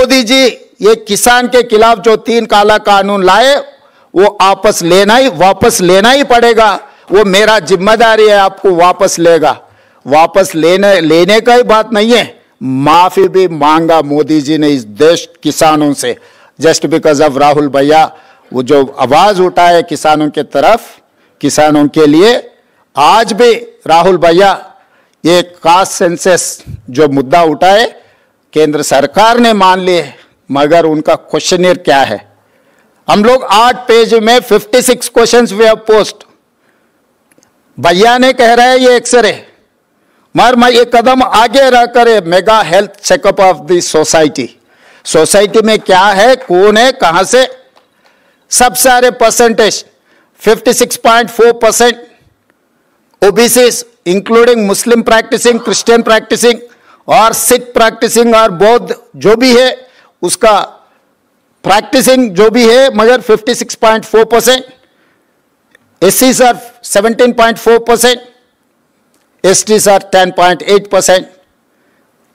मोदी जी ये किसान के खिलाफ जो 3 काला कानून लाए वो वापस लेना ही पड़ेगा। वो मेरा जिम्मेदारी है, आपको वापस लेने का ही बात नहीं है, माफी भी मांगा मोदी जी ने इस देश किसानों से, जस्ट बिकॉज ऑफ राहुल भैया वो जो आवाज उठाए किसानों के तरफ, किसानों के लिए। आज भी राहुल भैया ये कास्ट सेंसस जो मुद्दा उठाए केंद्र सरकार ने मान लिए, मगर उनका क्वेश्चनियर क्या है? हम लोग 8 पेज में 56 क्वेश्चंस वी हैव पोस्ट। भैया ने कह रहा है ये एक्सरे, मगर मैं ये कदम आगे रह कर mega health checkup of the society में क्या है, कौन है, कहां से, सब सारे परसेंटेज 56.4% ओबीसीज इंक्लूडिंग मुस्लिम प्रैक्टिसिंग, क्रिश्चियन प्रैक्टिसिंग और सिख प्रैक्टिसिंग और बौद्ध जो भी है उसका प्रैक्टिसिंग जो भी है, मगर 56.4%, एससीज are 17.4%, STs are 10.8%,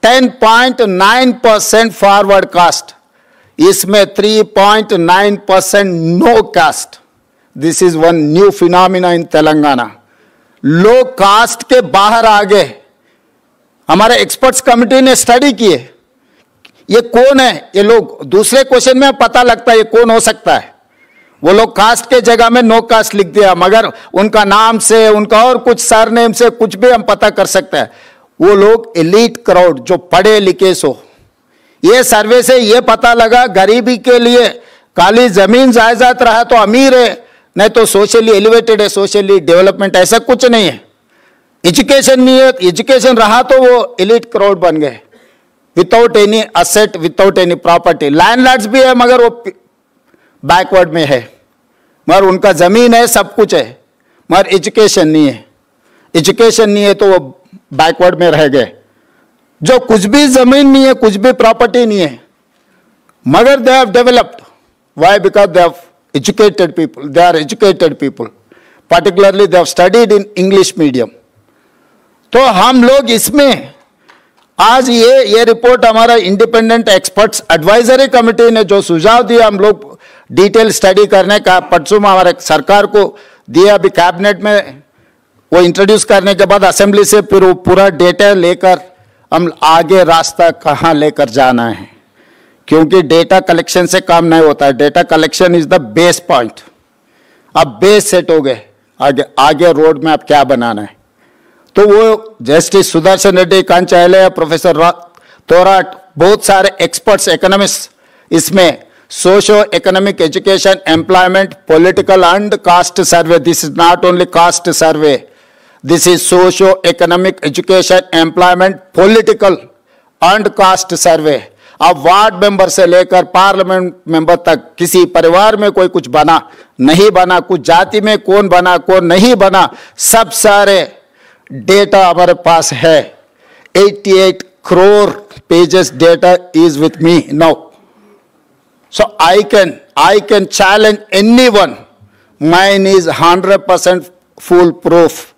10.9% forward caste, इसमें 3.9% no caste. This is one new phenomena in Telangana. लोग कास्ट के बाहर आ गए। हमारे एक्सपर्ट्स कमिटी ने स्टडी किए, ये कौन है, ये लोग दूसरे क्वेश्चन में पता लगता है ये कौन हो सकता है। वो लोग कास्ट के जगह में नो कास्ट लिख दिया, मगर उनका नाम से, उनका और कुछ सरनेम से कुछ भी हम पता कर सकते हैं। वो लोग एलीट क्राउड जो पढ़े लिखे सो, ये सर्वे से ये पता लगा गरीबी के लिए खाली जमीन जायदाद रहा तो अमीर है, नहीं तो सोशली एलिवेटेड है, सोशली डेवलपमेंट ऐसा कुछ नहीं है। एजुकेशन नहीं है, एजुकेशन रहा तो वो एलीट क्राउड बन गए, without any asset, without any property. Landlords भी है मगर वो बैकवर्ड में है, मगर उनका जमीन है, सब कुछ है, मगर एजुकेशन नहीं है। एजुकेशन नहीं है तो वो बैकवर्ड में रह गए। जो कुछ भी जमीन नहीं है, कुछ भी प्रॉपर्टी नहीं है, मगर they have developed. Why? Because they have educated people, they are educated people, particularly they have studied in English medium. तो हम लोग इसमें आज ये रिपोर्ट हमारा इंडिपेंडेंट एक्सपर्ट्स एडवाइजरी कमेटी ने जो सुझाव दिया, हम लोग डिटेल स्टडी करने का परसों हमारे सरकार को दिया, अभी कैबिनेट में वो इंट्रोड्यूस करने के बाद असेंबली से फिर वो पूरा डेटा लेकर हम आगे रास्ता कहां लेकर जाना है, क्योंकि डेटा कलेक्शन से काम नहीं होता है। Data collection is the base point. अब बेस सेट हो गए, आगे रोड में अब क्या बनाना है। तो वो जस्टिस सुदर्शन रेड्डी, कांचायले, प्रोफेसर तोराट, बहुत सारे एक्सपर्ट्स, इकोनॉमिस्ट इसमें socio economic, education, employment, political and cast survey. This is not only cast survey, this is socio economic, education, employment, political and cast सर्वे। अब वार्ड मेंबर से लेकर पार्लियामेंट मेंबर तक किसी परिवार में कोई कुछ बना नहीं बना, कुछ जाति में कौन बना कौन नहीं बना, सब सारे डेटा हमारे पास है। 88 crore pages data is with me now. So I can challenge anyone. Mine is 100% foolproof.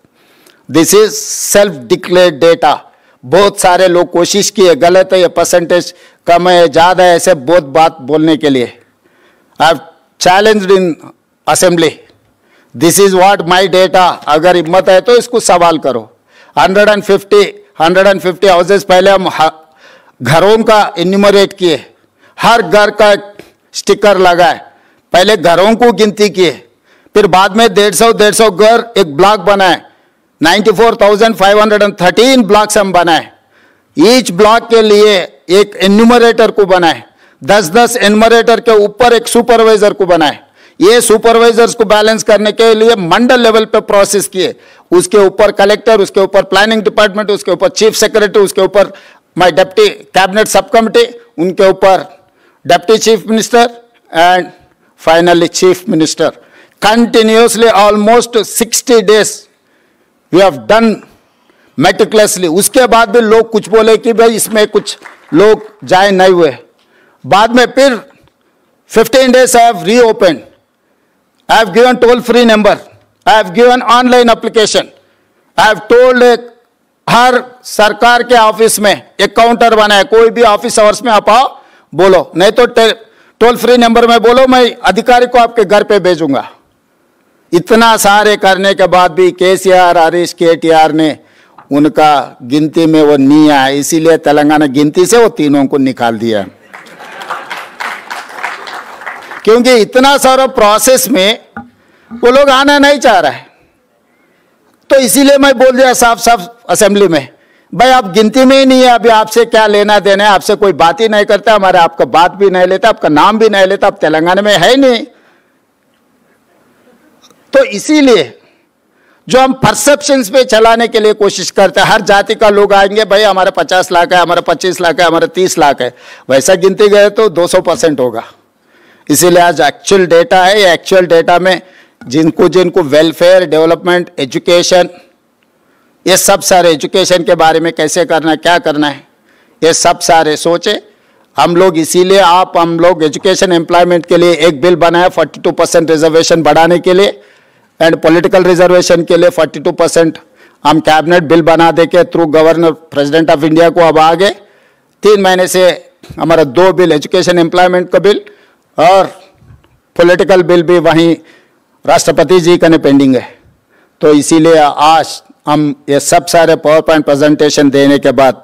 This is self-declared data. बहुत सारे लोग कोशिश किए, गलत है, ये परसेंटेज कम है, ज्यादा है, ऐसे बहुत बात बोलने के लिए। I have challenged in assembly. This is what my data. अगर हिम्मत है तो इसको सवाल करो। 150 हाउसेस पहले हम घरों का इन्यूमरेट किए, हर घर का स्टिकर लगाए, पहले घरों को गिनती किए, फिर बाद में 150 घर एक ब्लॉक बनाए। 94,513 ब्लॉक्स हम बनाए। ईच ब्लॉक के लिए एक एन्यूमरेटर को बनाए, 10-10 एन्यूमरेटर के ऊपर एक सुपरवाइजर को बनाए। ये सुपरवाइजर्स को बैलेंस करने के लिए मंडल लेवल पे प्रोसेस किए, उसके ऊपर कलेक्टर, उसके ऊपर प्लानिंग डिपार्टमेंट, उसके ऊपर चीफ सेक्रेटरी, उसके ऊपर my deputy cabinet sub committee, उनके ऊपर deputy chief minister and finally chief minister. Continuously almost 60 days we have done meticulously. उसके बाद भी लोग कुछ बोले कि भाई इसमें कुछ लोग जाए नहीं हुए। बाद में फिर 15 days I have reopened. I have given toll-free number. I have given online application. I have told हर सरकार के ऑफिस में एक काउंटर बनाए, कोई भी ऑफिस आवर्स में आप आओ, बोलो, नहीं तो टोल फ्री नंबर में बोलो, मैं अधिकारी को आपके घर पे भेजूंगा। इतना सारे करने के बाद भी केसीआर, हरीश, केटीआर ने उनका गिनती में वो नहीं आया, इसीलिए तेलंगाना गिनती से वो तीनों को निकाल दिया। क्योंकि इतना सारा प्रोसेस में वो लोग आना नहीं चाह रहा है, तो इसीलिए मैं बोल दिया साफ साफ असेंबली में, भाई आप गिनती में ही नहीं है, अभी आपसे क्या लेना देना है, आपसे कोई बात ही नहीं करता, हमारे आपका बात भी नहीं लेता, आपका नाम भी नहीं लेता, आप तेलंगाना में है ही नहीं। तो इसीलिए जो हम परसेप्शंस पे चलाने के लिए कोशिश करते हैं, हर जाति का लोग आएंगे, भाई हमारे 50 लाख है, हमारे 25 लाख है, हमारे 30 लाख है, वैसा गिनती गए तो 200% होगा। इसीलिए आज एक्चुअल डेटा है, ये एक्चुअल डेटा में जिनको जिनको वेलफेयर, डेवलपमेंट, एजुकेशन, ये सब सारे एजुकेशन के बारे में कैसे करना है, क्या करना है, ये सब सारे सोचे हम लोग। इसीलिए हम लोग एजुकेशन एम्प्लॉयमेंट के लिए एक बिल बनाया 42% रिजर्वेशन बढ़ाने के लिए, एंड पॉलिटिकल रिजर्वेशन के लिए 42% हम कैबिनेट बिल बना दे के through governor president of India को अब आगे 3 महीने से हमारा 2 बिल, एजुकेशन एम्प्लॉयमेंट का बिल और पॉलिटिकल बिल भी वहीं राष्ट्रपति जी का पेंडिंग है। तो इसीलिए आज हम ये सब सारे पावर पॉइंट प्रेजेंटेशन देने के बाद